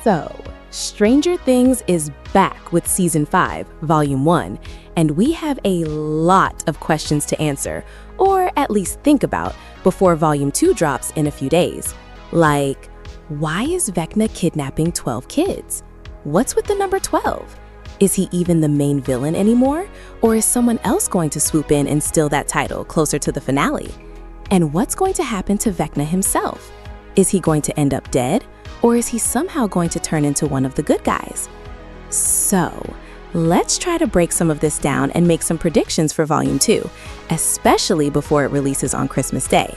So, Stranger Things is back with Season 5, Volume 1, and we have a lot of questions to answer, or at least think about, before Volume 2 drops in a few days. Like, why is Vecna kidnapping 12 kids? What's with the number 12? Is he even the main villain anymore? Or is someone else going to swoop in and steal that title closer to the finale? And what's going to happen to Vecna himself? Is he going to end up dead? Or is he somehow going to turn into one of the good guys? So, let's try to break some of this down and make some predictions for Volume 2, especially before it releases on Christmas Day.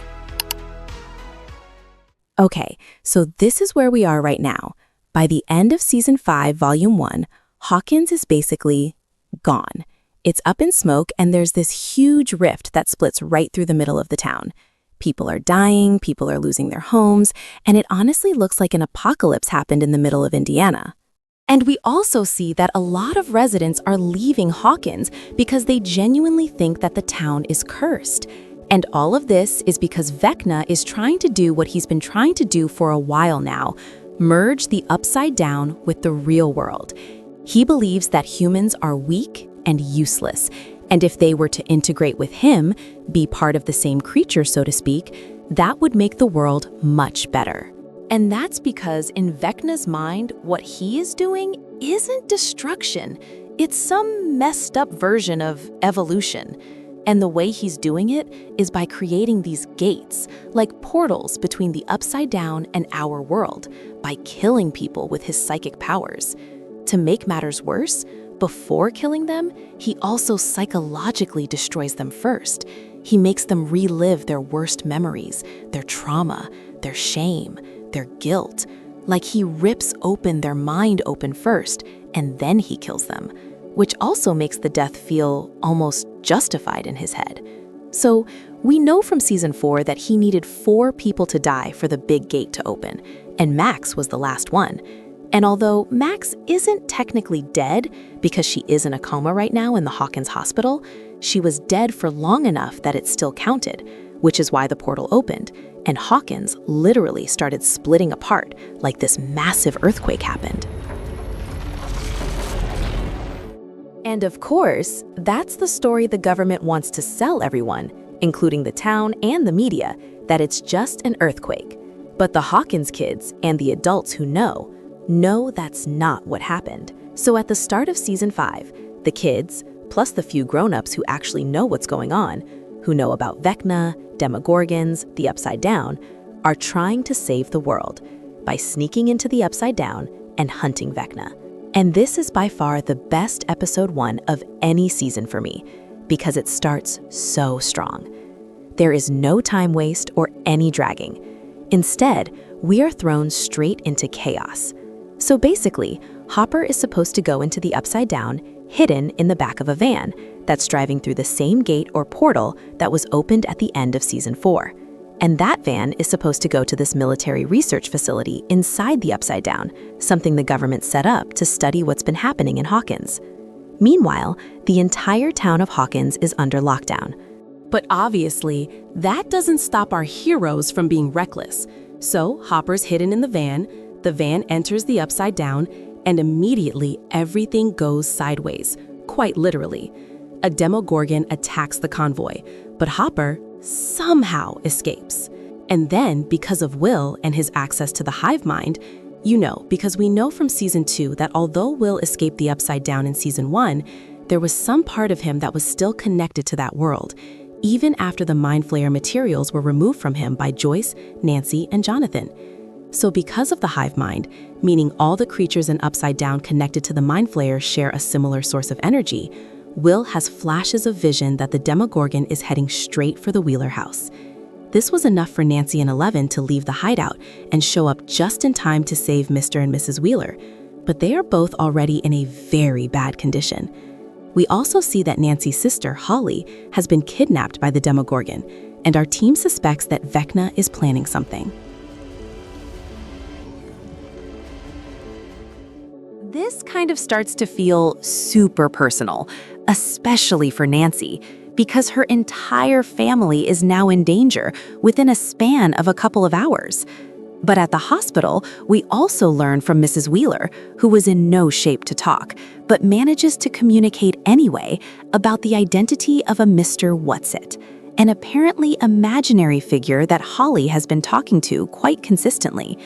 Okay, so this is where we are right now. By the end of Season 5, Volume 1, Hawkins is basically gone. It's up in smoke, and there's this huge rift that splits right through the middle of the town. People are dying, people are losing their homes, and it honestly looks like an apocalypse happened in the middle of Indiana. And we also see that a lot of residents are leaving Hawkins because they genuinely think that the town is cursed. And all of this is because Vecna is trying to do what he's been trying to do for a while now, merge the upside down with the real world. He believes that humans are weak and useless, and if they were to integrate with him, be part of the same creature, so to speak, that would make the world much better. And that's because in Vecna's mind, what he is doing isn't destruction. It's some messed up version of evolution. And the way he's doing it is by creating these gates, like portals between the upside down and our world, by killing people with his psychic powers. To make matters worse, before killing them, he also psychologically destroys them first. He makes them relive their worst memories, their trauma, their shame, their guilt. Like he rips open their mind open first, and then he kills them, which also makes the death feel almost justified in his head. So we know from Season 4 that he needed 4 people to die for the big gate to open, and Max was the last one. And although Max isn't technically dead because she is in a coma right now in the Hawkins hospital, she was dead for long enough that it still counted, which is why the portal opened, and Hawkins literally started splitting apart like this massive earthquake happened. And of course, that's the story the government wants to sell everyone, including the town and the media, that it's just an earthquake. But the Hawkins kids and the adults who know that's not what happened. So at the start of Season 5, the kids, plus the few grown-ups who actually know what's going on, who know about Vecna, Demogorgons, the Upside Down, are trying to save the world by sneaking into the Upside Down and hunting Vecna. And this is by far the best episode 1 of any season for me, because it starts so strong. There is no time waste or any dragging. Instead, we are thrown straight into chaos. So basically, Hopper is supposed to go into the Upside Down, hidden in the back of a van that's driving through the same gate or portal that was opened at the end of Season 4. And that van is supposed to go to this military research facility inside the Upside Down, something the government set up to study what's been happening in Hawkins. Meanwhile, the entire town of Hawkins is under lockdown. But obviously, that doesn't stop our heroes from being reckless. So Hopper's hidden in the van enters the Upside Down, and immediately everything goes sideways, quite literally. A Demogorgon attacks the convoy, but Hopper somehow escapes. And then, because of Will and his access to the hive mind, because we know from Season 2 that although Will escaped the Upside Down in Season 1, there was some part of him that was still connected to that world, even after the Mind Flayer materials were removed from him by Joyce, Nancy, and Jonathan. So because of the hive mind, meaning all the creatures in Upside Down connected to the Mind Flayer share a similar source of energy, Will has flashes of vision that the Demogorgon is heading straight for the Wheeler house. This was enough for Nancy and Eleven to leave the hideout and show up just in time to save Mr. and Mrs. Wheeler, but they are both already in a very bad condition. We also see that Nancy's sister, Holly, has been kidnapped by the Demogorgon, and our team suspects that Vecna is planning something. This kind of starts to feel super personal, especially for Nancy, because her entire family is now in danger within a span of a couple of hours. But at the hospital, we also learn from Mrs. Wheeler, who was in no shape to talk, but manages to communicate anyway about the identity of a Mr. Whatsit, an apparently imaginary figure that Holly has been talking to quite consistently.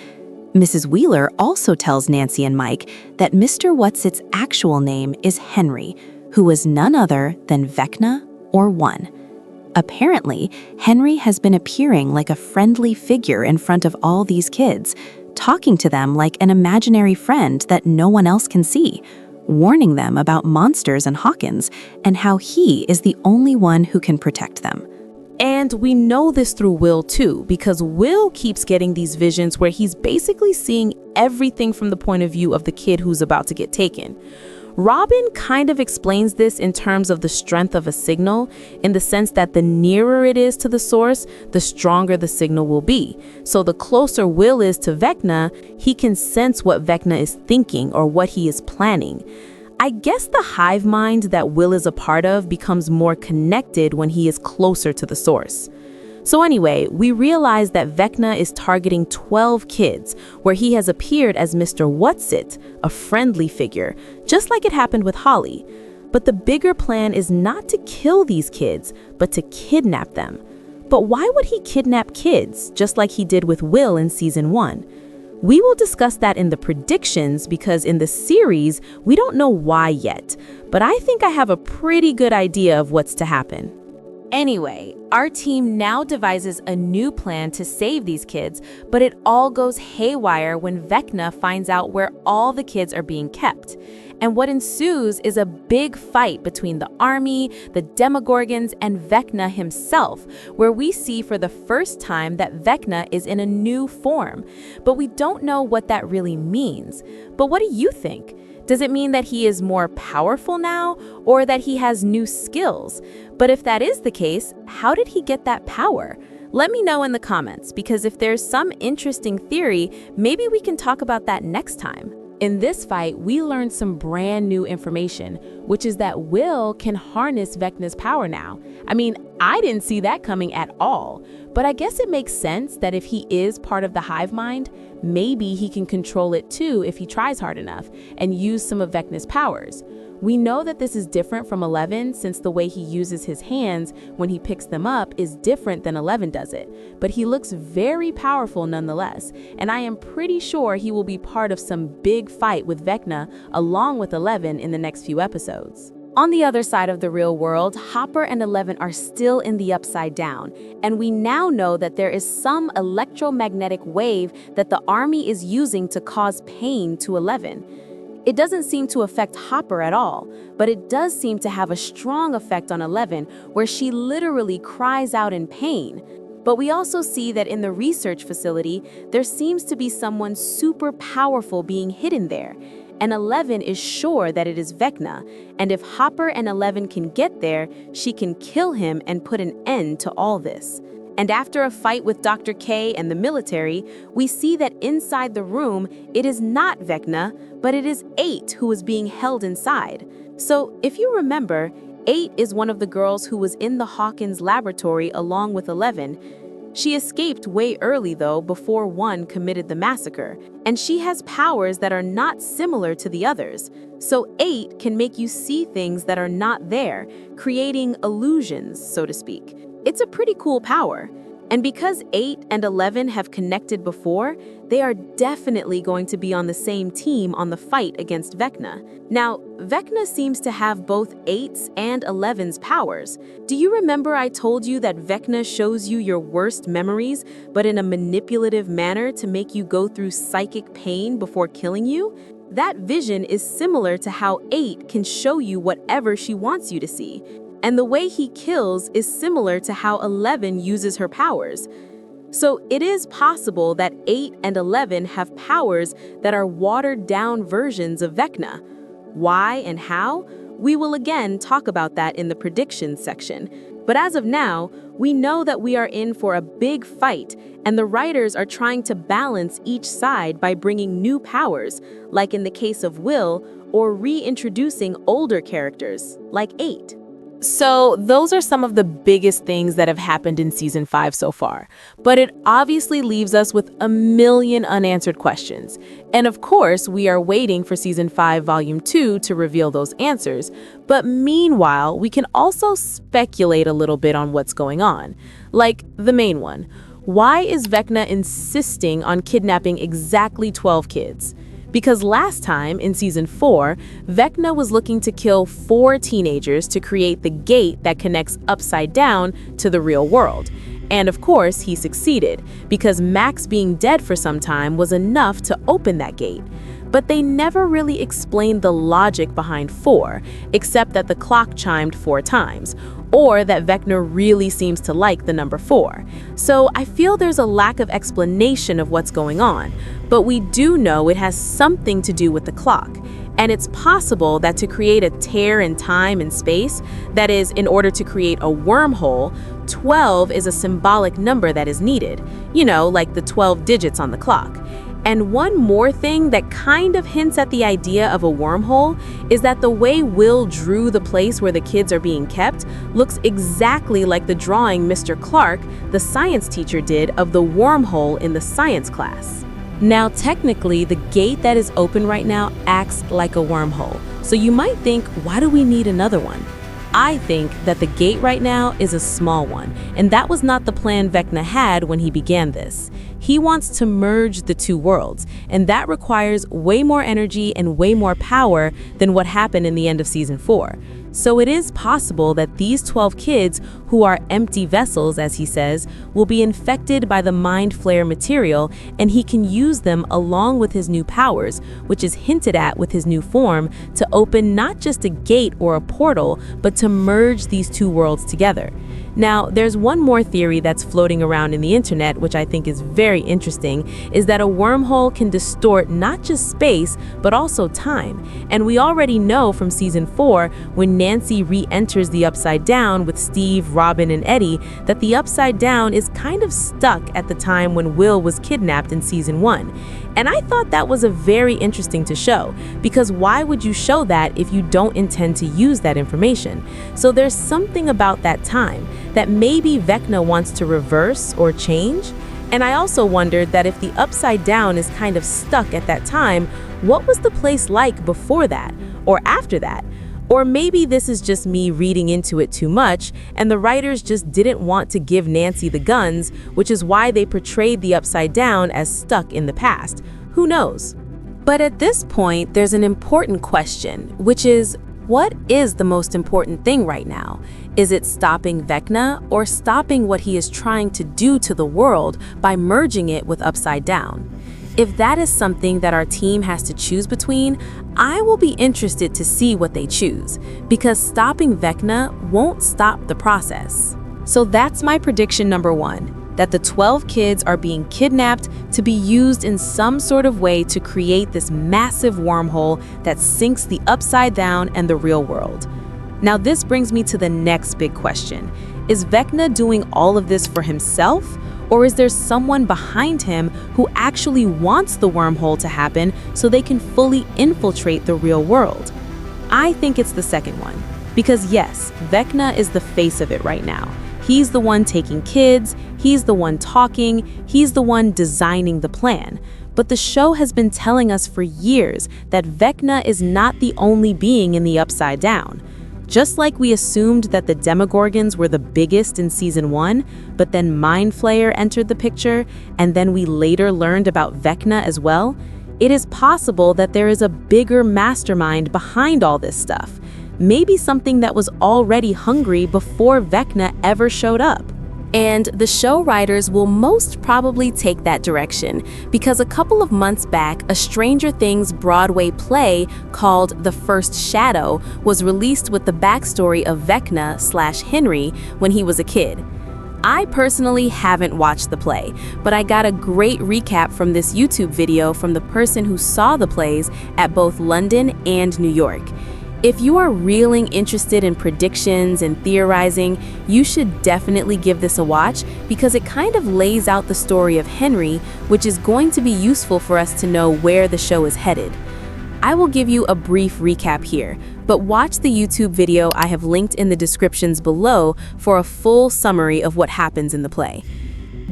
Mrs. Wheeler also tells Nancy and Mike that Mr. Whatsit's actual name is Henry, who was none other than Vecna or One. Apparently, Henry has been appearing like a friendly figure in front of all these kids, talking to them like an imaginary friend that no one else can see, warning them about monsters and Hawkins and how he is the only one who can protect them. And we know this through Will too, because Will keeps getting these visions where he's basically seeing everything from the point of view of the kid who's about to get taken. Robin kind of explains this in terms of the strength of a signal, in the sense that the nearer it is to the source, the stronger the signal will be. So the closer Will is to Vecna, he can sense what Vecna is thinking or what he is planning. I guess the hive mind that Will is a part of becomes more connected when he is closer to the source. So anyway, we realize that Vecna is targeting 12 kids, where he has appeared as Mr. Whatsit, a friendly figure, just like it happened with Holly. But the bigger plan is not to kill these kids, but to kidnap them. But why would he kidnap kids, just like he did with Will in season 1? We will discuss that in the predictions, because in the series, we don't know why yet. But I think I have a pretty good idea of what's to happen. Anyway, our team now devises a new plan to save these kids, but it all goes haywire when Vecna finds out where all the kids are being kept. And what ensues is a big fight between the army, the Demogorgons, and Vecna himself, where we see for the first time that Vecna is in a new form. But we don't know what that really means. But what do you think? Does it mean that he is more powerful now, or that he has new skills? But if that is the case, how did he get that power? Let me know in the comments, because if there's some interesting theory, maybe we can talk about that next time. In this fight, we learned some brand new information, which is that Will can harness Vecna's power now. I mean, I didn't see that coming at all, but I guess it makes sense that if he is part of the hive mind, maybe he can control it too if he tries hard enough and use some of Vecna's powers. We know that this is different from 11, since the way he uses his hands when he picks them up is different than 11 does it, but he looks very powerful nonetheless, and I am pretty sure he will be part of some big fight with Vecna along with 11 in the next few episodes. On the other side of the real world, Hopper and 11 are still in the Upside Down, and we now know that there is some electromagnetic wave that the army is using to cause pain to 11. It doesn't seem to affect Hopper at all, but it does seem to have a strong effect on 11, where she literally cries out in pain. But we also see that in the research facility, there seems to be someone super powerful being hidden there. And 11 is sure that it is Vecna, and if Hopper and 11 can get there, she can kill him and put an end to all this. And after a fight with Dr. K and the military, we see that inside the room, it is not Vecna, but it is 8 who is being held inside. So if you remember, 8 is one of the girls who was in the Hawkins laboratory along with 11. She escaped way early though, before 1 committed the massacre, and she has powers that are not similar to the others. So 8 can make you see things that are not there, creating illusions, so to speak. It's a pretty cool power. And because 8 and 11 have connected before, they are definitely going to be on the same team on the fight against Vecna. Now, Vecna seems to have both 8's and 11's powers. Do you remember I told you that Vecna shows you your worst memories, but in a manipulative manner to make you go through psychic pain before killing you? That vision is similar to how 8 can show you whatever she wants you to see. And the way he kills is similar to how 11 uses her powers. So it is possible that 8 and 11 have powers that are watered-down versions of Vecna. Why and how? We will again talk about that in the predictions section. But as of now, we know that we are in for a big fight, and the writers are trying to balance each side by bringing new powers, like in the case of Will, or reintroducing older characters, like 8. So those are some of the biggest things that have happened in season 5 so far. But it obviously leaves us with a million unanswered questions. And of course, we are waiting for season 5 volume 2 to reveal those answers. But meanwhile, we can also speculate a little bit on what's going on. Like the main one. Why is Vecna insisting on kidnapping exactly 12 kids? Because last time, in season 4, Vecna was looking to kill 4 teenagers to create the gate that connects upside down to the real world. And of course, he succeeded, because Max being dead for some time was enough to open that gate. But they never really explained the logic behind 4, except that the clock chimed 4 times, or that Vecna really seems to like the number 4. So I feel there's a lack of explanation of what's going on, but we do know it has something to do with the clock. And it's possible that to create a tear in time and space, that is, in order to create a wormhole, 12 is a symbolic number that is needed, you know, like the 12 digits on the clock. And one more thing that kind of hints at the idea of a wormhole is that the way Will drew the place where the kids are being kept looks exactly like the drawing Mr. Clark, the science teacher, did of the wormhole in the science class. Now, technically, the gate that is open right now acts like a wormhole. So you might think, why do we need another one? I think that the gate right now is a small one, and that was not the plan Vecna had when he began this. He wants to merge the two worlds, and that requires way more energy and way more power than what happened in the end of season 4. So it is possible that these 12 kids, who are empty vessels, as he says, will be infected by the Mind Flayer material, and he can use them along with his new powers, which is hinted at with his new form, to open not just a gate or a portal, but to merge these two worlds together. Now, there's one more theory that's floating around in the internet, which I think is very interesting, is that a wormhole can distort not just space, but also time. And we already know from season 4, when Nancy re-enters the Upside Down with Steve, Robin, and Eddie, that the Upside Down is kind of stuck at the time when Will was kidnapped in season 1. And I thought that was a very interesting to show, because why would you show that if you don't intend to use that information? So there's something about that time that maybe Vecna wants to reverse or change. And I also wondered that if the Upside Down is kind of stuck at that time, what was the place like before that or after that? Or maybe this is just me reading into it too much, and the writers just didn't want to give Nancy the guns, which is why they portrayed the Upside Down as stuck in the past. Who knows? But at this point, there's an important question, which is, what is the most important thing right now? Is it stopping Vecna or stopping what he is trying to do to the world by merging it with Upside Down? If that is something that our team has to choose between, I will be interested to see what they choose, because stopping Vecna won't stop the process. So that's my prediction number 1, that the 12 kids are being kidnapped to be used in some sort of way to create this massive wormhole that sinks the Upside Down and the real world. Now this brings me to the next big question. Is Vecna doing all of this for himself? Or is there someone behind him who actually wants the wormhole to happen so they can fully infiltrate the real world? I think it's the second one. Because yes, Vecna is the face of it right now. He's the one taking kids, he's the one talking, he's the one designing the plan. But the show has been telling us for years that Vecna is not the only being in the Upside Down. Just like we assumed that the Demogorgons were the biggest in season 1, but then Mind Flayer entered the picture, and then we later learned about Vecna as well, it is possible that there is a bigger mastermind behind all this stuff. Maybe something that was already hungry before Vecna ever showed up. And the show writers will most probably take that direction, because a couple of months back, a Stranger Things Broadway play called The First Shadow was released with the backstory of Vecna/Henry when he was a kid. I personally haven't watched the play, but I got a great recap from this YouTube video from the person who saw the plays at both London and New York. If you are really interested in predictions and theorizing, you should definitely give this a watch, because it kind of lays out the story of Henry, which is going to be useful for us to know where the show is headed. I will give you a brief recap here, but watch the YouTube video I have linked in the descriptions below for a full summary of what happens in the play.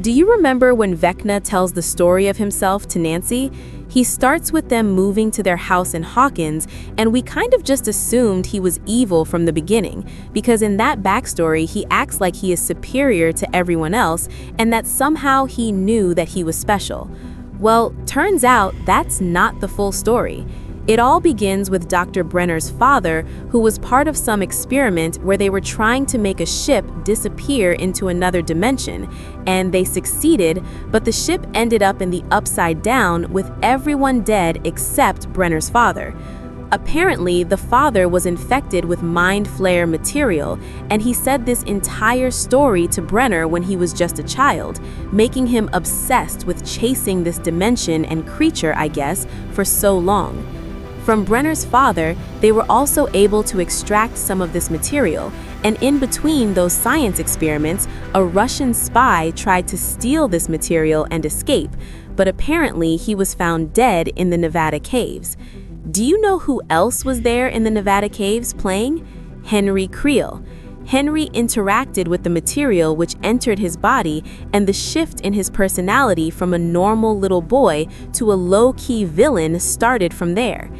Do you remember when Vecna tells the story of himself to Nancy? He starts with them moving to their house in Hawkins, and we kind of just assumed he was evil from the beginning, because in that backstory he acts like he is superior to everyone else and that somehow he knew that he was special. Well, turns out that's not the full story. It all begins with Dr. Brenner's father, who was part of some experiment where they were trying to make a ship disappear into another dimension, and they succeeded, but the ship ended up in the Upside Down with everyone dead except Brenner's father. Apparently, the father was infected with mind flayer material, and he said this entire story to Brenner when he was just a child, making him obsessed with chasing this dimension and creature, I guess, for so long. From Brenner's father, they were also able to extract some of this material, and in between those science experiments, a Russian spy tried to steal this material and escape, but apparently he was found dead in the Nevada caves. Do you know who else was there in the Nevada caves playing? Henry Creel. Henry interacted with the material which entered his body, and the shift in his personality from a normal little boy to a low-key villain started from there.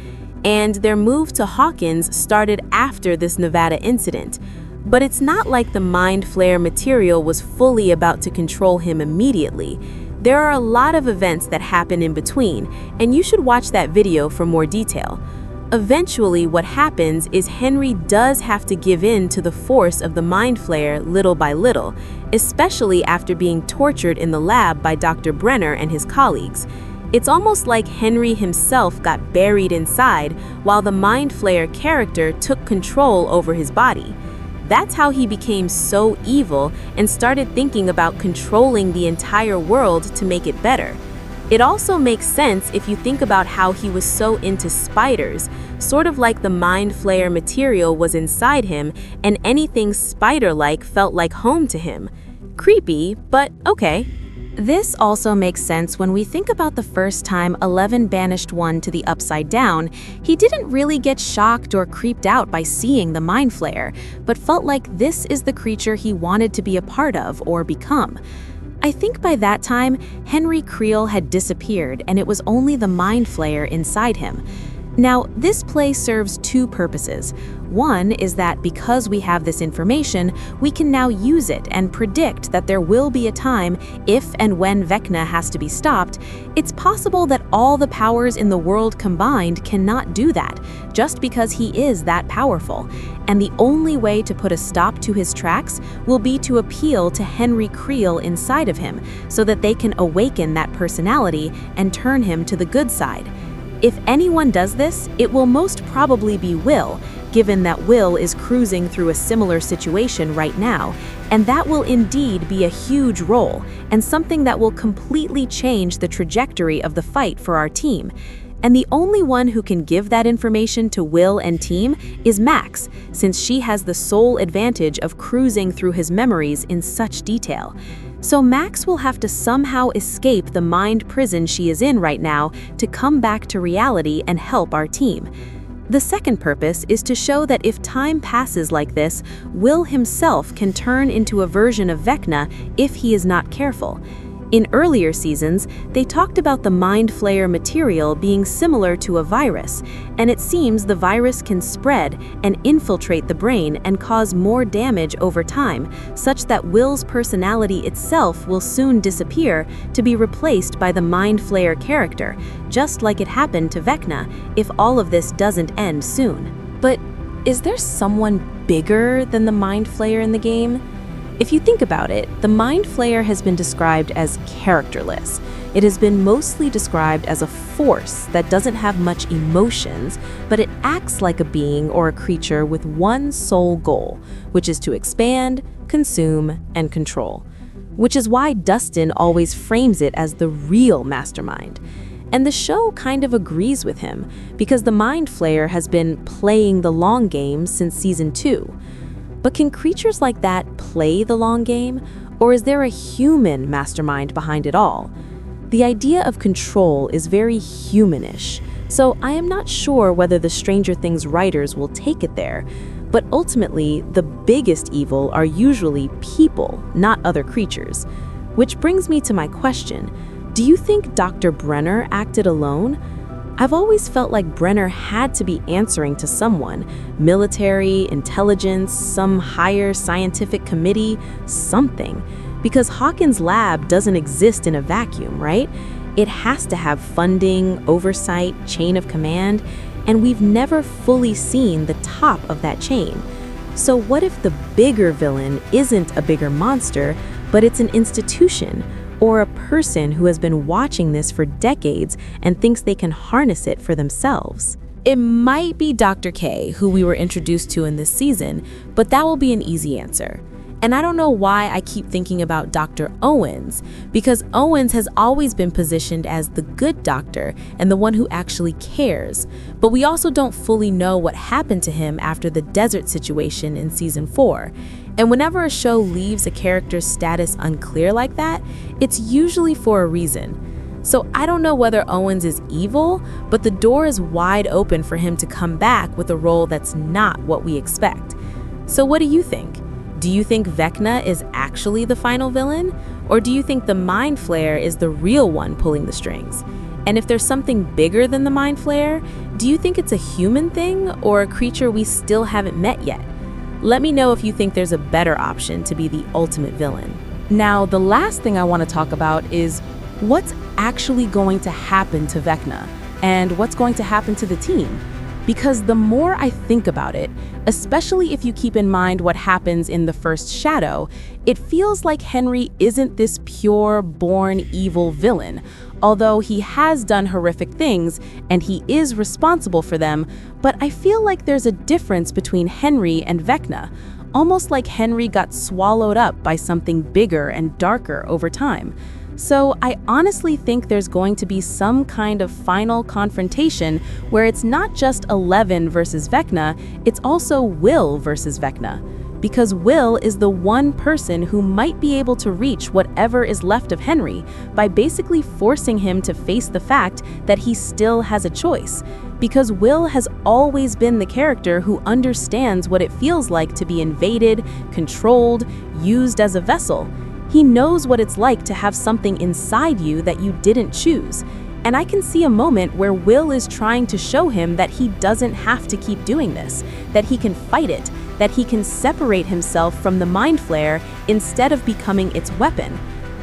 And their move to Hawkins started after this Nevada incident. But it's not like the mind flayer material was fully about to control him immediately. There are a lot of events that happen in between, and you should watch that video for more detail. Eventually, what happens is Henry does have to give in to the force of the mind flayer little by little, especially after being tortured in the lab by Dr. Brenner and his colleagues. It's almost like Henry himself got buried inside while the mind flayer character took control over his body. That's how he became so evil and started thinking about controlling the entire world to make it better. It also makes sense if you think about how he was so into spiders, sort of like the mind flayer material was inside him and anything spider-like felt like home to him. Creepy, but okay. This also makes sense when we think about the first time 11 banished one to the Upside Down. He didn't really get shocked or creeped out by seeing the mind flayer, but felt like this is the creature he wanted to be a part of or become. I think by that time, Henry Creel had disappeared and it was only the mind flayer inside him. Now, this play serves two purposes. One is that because we have this information, we can now use it and predict that there will be a time, if and when Vecna has to be stopped. It's possible that all the powers in the world combined cannot do that, just because he is that powerful. And the only way to put a stop to his tracks will be to appeal to Henry Creel inside of him, so that they can awaken that personality and turn him to the good side. If anyone does this, it will most probably be Will, given that Will is cruising through a similar situation right now, and that will indeed be a huge role, and something that will completely change the trajectory of the fight for our team. And the only one who can give that information to Will and team is Max, since she has the sole advantage of cruising through his memories in such detail. So Max will have to somehow escape the mind prison she is in right now to come back to reality and help our team. The second purpose is to show that if time passes like this, Will himself can turn into a version of Vecna if he is not careful. In earlier seasons, they talked about the mind flayer material being similar to a virus, and it seems the virus can spread and infiltrate the brain and cause more damage over time, such that Will's personality itself will soon disappear to be replaced by the mind flayer character, just like it happened to Vecna, if all of this doesn't end soon. But is there someone bigger than the mind flayer in the game? If you think about it, the mind flayer has been described as characterless. It has been mostly described as a force that doesn't have much emotions, but it acts like a being or a creature with one sole goal, which is to expand, consume, and control. Which is why Dustin always frames it as the real mastermind. And the show kind of agrees with him, because the mind flayer has been playing the long game since season 2. But can creatures like that play the long game, or is there a human mastermind behind it all? The idea of control is very humanish, So I am not sure whether the Stranger Things writers will take it there, but ultimately, the biggest evil are usually people, not other creatures. Which brings me to my question. Do you think Dr. Brenner acted alone? I've always felt like Brenner had to be answering to someone, military, intelligence, some higher scientific committee, something. Because Hawkins' lab doesn't exist in a vacuum, right? It has to have funding, oversight, chain of command, and we've never fully seen the top of that chain. So what if the bigger villain isn't a bigger monster, but it's an institution, or a person who has been watching this for decades and thinks they can harness it for themselves? It might be Dr. K, who we were introduced to in this season, but that will be an easy answer. And I don't know why I keep thinking about Dr. Owens, because Owens has always been positioned as the good doctor and the one who actually cares. But we also don't fully know what happened to him after the desert situation in season 4. And whenever a show leaves a character's status unclear like that, it's usually for a reason. So I don't know whether Owens is evil, but the door is wide open for him to come back with a role that's not what we expect. So what do you think? Do you think Vecna is actually the final villain? Or do you think the Mind Flayer is the real one pulling the strings? And if there's something bigger than the Mind Flayer, do you think it's a human thing or a creature we still haven't met yet? Let me know if you think there's a better option to be the ultimate villain. Now, the last thing I want to talk about is what's actually going to happen to Vecna and what's going to happen to the team. Because the more I think about it, especially if you keep in mind what happens in the first Shadow, it feels like Henry isn't this pure, born evil villain. Although he has done horrific things and he is responsible for them, but I feel like there's a difference between Henry and Vecna, almost like Henry got swallowed up by something bigger and darker over time. So I honestly think there's going to be some kind of final confrontation where it's not just Eleven versus Vecna, it's also Will versus Vecna. Because Will is the one person who might be able to reach whatever is left of Henry by basically forcing him to face the fact that he still has a choice. Because Will has always been the character who understands what it feels like to be invaded, controlled, used as a vessel. He knows what it's like to have something inside you that you didn't choose. And I can see a moment where Will is trying to show him that he doesn't have to keep doing this, that he can fight it, that he can separate himself from the Mind Flayer instead of becoming its weapon.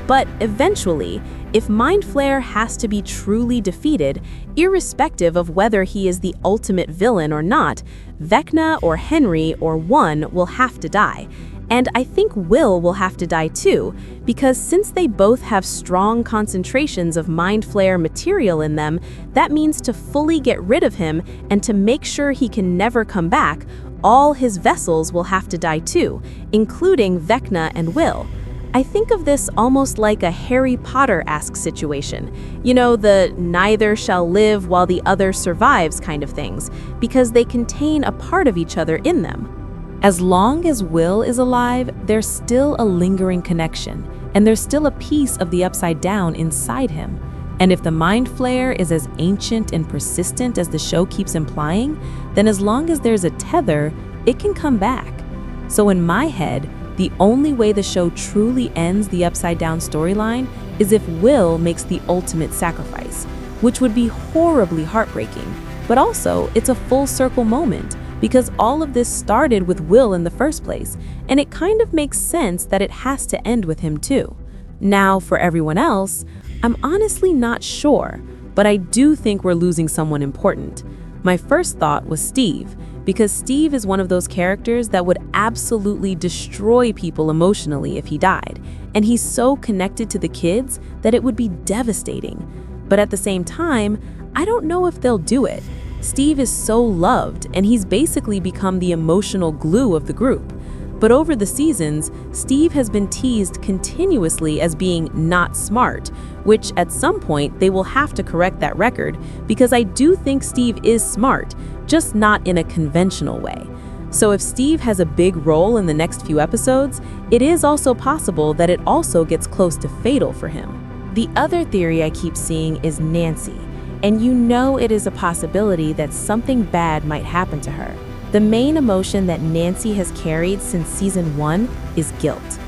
But eventually, if Mind Flayer has to be truly defeated, irrespective of whether he is the ultimate villain or not, Vecna or Henry or one will have to die. And I think Will have to die too, because since they both have strong concentrations of Mind Flayer material in them, that means to fully get rid of him and to make sure he can never come back, all his vessels will have to die too, including Vecna and Will. I think of this almost like a Harry Potter-esque situation. You know, the neither shall live while the other survives kind of things, because they contain a part of each other in them. As long as Will is alive, there's still a lingering connection, and there's still a piece of the Upside Down inside him. And if the Mind Flayer is as ancient and persistent as the show keeps implying, then as long as there's a tether, it can come back. So in my head, the only way the show truly ends the Upside Down storyline is if Will makes the ultimate sacrifice, which would be horribly heartbreaking. But also, it's a full circle moment, because all of this started with Will in the first place, and it kind of makes sense that it has to end with him too. Now, for everyone else, I'm honestly not sure, but I do think we're losing someone important. My first thought was Steve, because Steve is one of those characters that would absolutely destroy people emotionally if he died, and he's so connected to the kids that it would be devastating. But at the same time, I don't know if they'll do it. Steve is so loved, and he's basically become the emotional glue of the group. But over the seasons, Steve has been teased continuously as being not smart, which at some point they will have to correct that record, because I do think Steve is smart, just not in a conventional way. So if Steve has a big role in the next few episodes, it is also possible that it also gets close to fatal for him. The other theory I keep seeing is Nancy. and you know it is a possibility that something bad might happen to her. The main emotion that Nancy has carried since season 1 is guilt.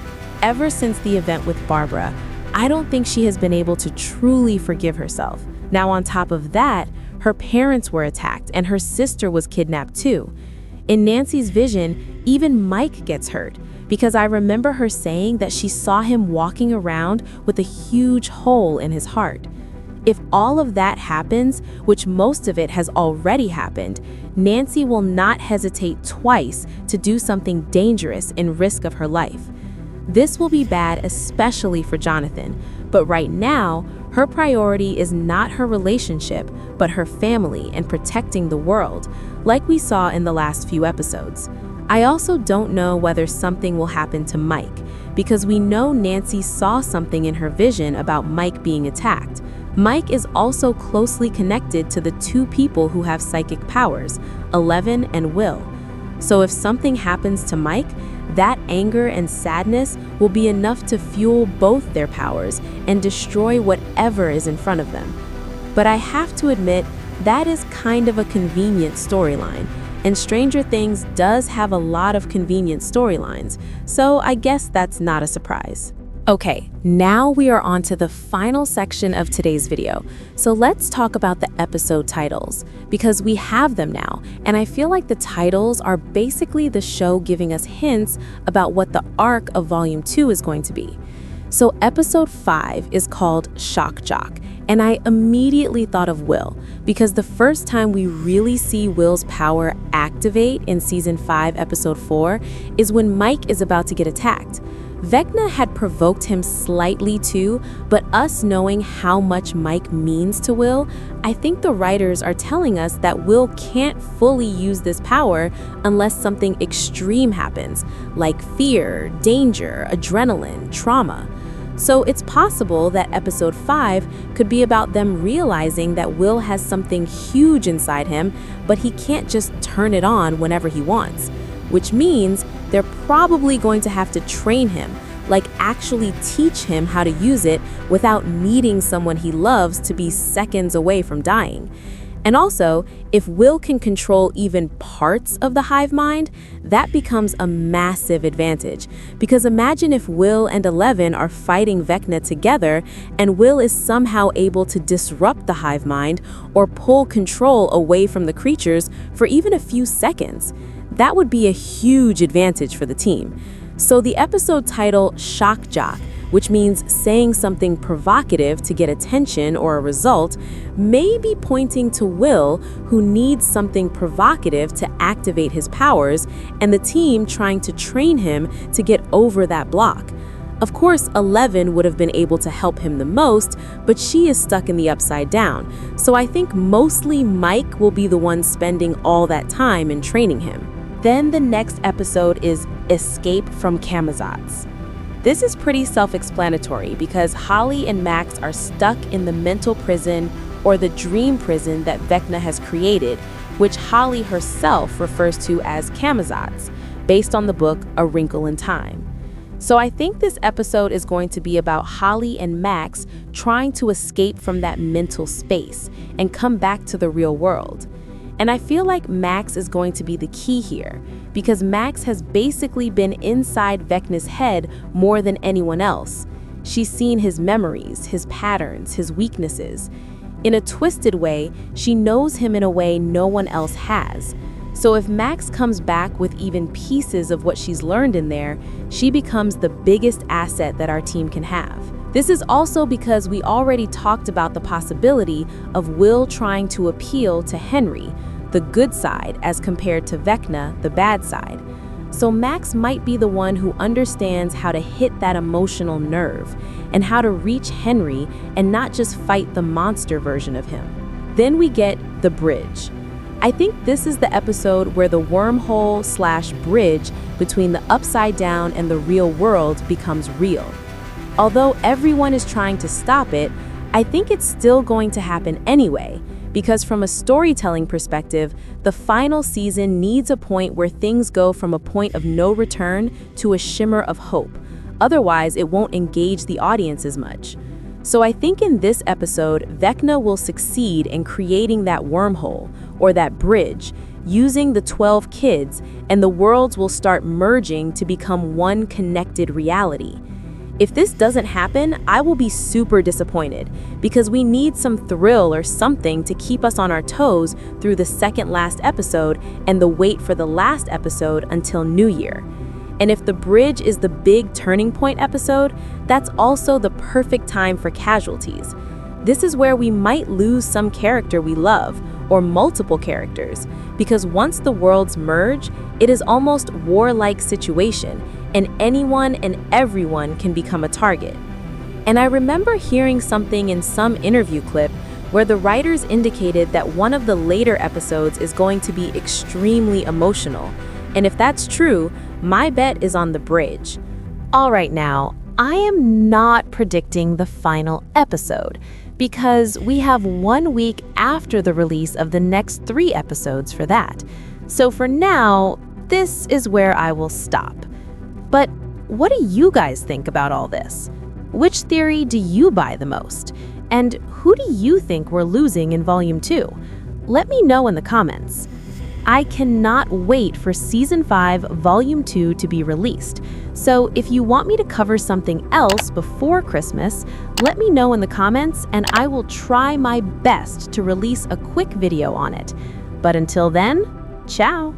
Ever since the event with Barbara, I don't think she has been able to truly forgive herself. Now on top of that, her parents were attacked and her sister was kidnapped too. In Nancy's vision, even Mike gets hurt because I remember her saying that she saw him walking around with a huge hole in his heart. If all of that happens, which most of it has already happened, Nancy will not hesitate twice to do something dangerous in risk of her life. This will be bad, especially for Jonathan, but right now, her priority is not her relationship, but her family and protecting the world, like we saw in the last few episodes. I also don't know whether something will happen to Mike, because we know Nancy saw something in her vision about Mike being attacked. Mike is also closely connected to the two people who have psychic powers, 11 and Will. So if something happens to Mike, that anger and sadness will be enough to fuel both their powers and destroy whatever is in front of them. But I have to admit, that is kind of a convenient storyline, and Stranger Things does have a lot of convenient storylines, so I guess that's not a surprise. Okay, now we are on to the final section of today's video. So let's talk about the episode titles, because we have them now, and I feel like the titles are basically the show giving us hints about what the arc of Volume 2 is going to be. So episode 5 is called Shock Jock, and I immediately thought of Will, because the first time we really see Will's power activate in season 5, episode 4, is when Mike is about to get attacked. Vecna had provoked him slightly too, but us knowing how much Mike means to Will, I think the writers are telling us that Will can't fully use this power unless something extreme happens, like fear, danger, adrenaline, trauma. So it's possible that episode 5 could be about them realizing that Will has something huge inside him, but he can't just turn it on whenever he wants, which means they're probably going to have to train him, like actually teach him how to use it without needing someone he loves to be seconds away from dying. And also, if Will can control even parts of the hive mind, that becomes a massive advantage. Because imagine if Will and 11 are fighting Vecna together, and Will is somehow able to disrupt the hive mind or pull control away from the creatures for even a few seconds. That would be a huge advantage for the team. So the episode title, Shock Jock, which means saying something provocative to get attention or a result, may be pointing to Will, who needs something provocative to activate his powers, and the team trying to train him to get over that block. Of course, 11 would have been able to help him the most, but she is stuck in the upside down. So I think mostly Mike will be the one spending all that time in training him. Then the next episode is Escape from Camazotz. This is pretty self-explanatory because Holly and Max are stuck in the mental prison or the dream prison that Vecna has created, which Holly herself refers to as Camazotz, based on the book A Wrinkle in Time. So I think this episode is going to be about Holly and Max trying to escape from that mental space and come back to the real world. And I feel like Max is going to be the key here, because Max has basically been inside Vecna's head more than anyone else. She's seen his memories, his patterns, his weaknesses. In a twisted way, she knows him in a way no one else has. So if Max comes back with even pieces of what she's learned in there, she becomes the biggest asset that our team can have. This is also because we already talked about the possibility of Will trying to appeal to Henry, the good side, as compared to Vecna, the bad side. So Max might be the one who understands how to hit that emotional nerve and how to reach Henry and not just fight the monster version of him. Then we get The Bridge. I think this is the episode where the wormhole/bridge between the upside down and the real world becomes real. Although everyone is trying to stop it, I think it's still going to happen anyway, because from a storytelling perspective, the final season needs a point where things go from a point of no return to a shimmer of hope. Otherwise, it won't engage the audience as much. So I think in this episode, Vecna will succeed in creating that wormhole, or that bridge, using the 12 kids, and the worlds will start merging to become one connected reality. If this doesn't happen, I will be super disappointed, because we need some thrill or something to keep us on our toes through the second last episode and the wait for the last episode until New Year. And if the bridge is the big turning point episode, that's also the perfect time for casualties. This is where we might lose some character we love, or multiple characters, because once the worlds merge, it is almost warlike situation, and anyone and everyone can become a target. And I remember hearing something in some interview clip where the writers indicated that one of the later episodes is going to be extremely emotional. And if that's true, my bet is on the bridge. All right, now, I am not predicting the final episode because we have 1 week after the release of the next 3 episodes for that. So for now, this is where I will stop. But what do you guys think about all this? Which theory do you buy the most? And who do you think we're losing in Volume 2? Let me know in the comments. I cannot wait for Season 5, Volume 2 to be released. So if you want me to cover something else before Christmas, let me know in the comments and I will try my best to release a quick video on it. But until then, ciao!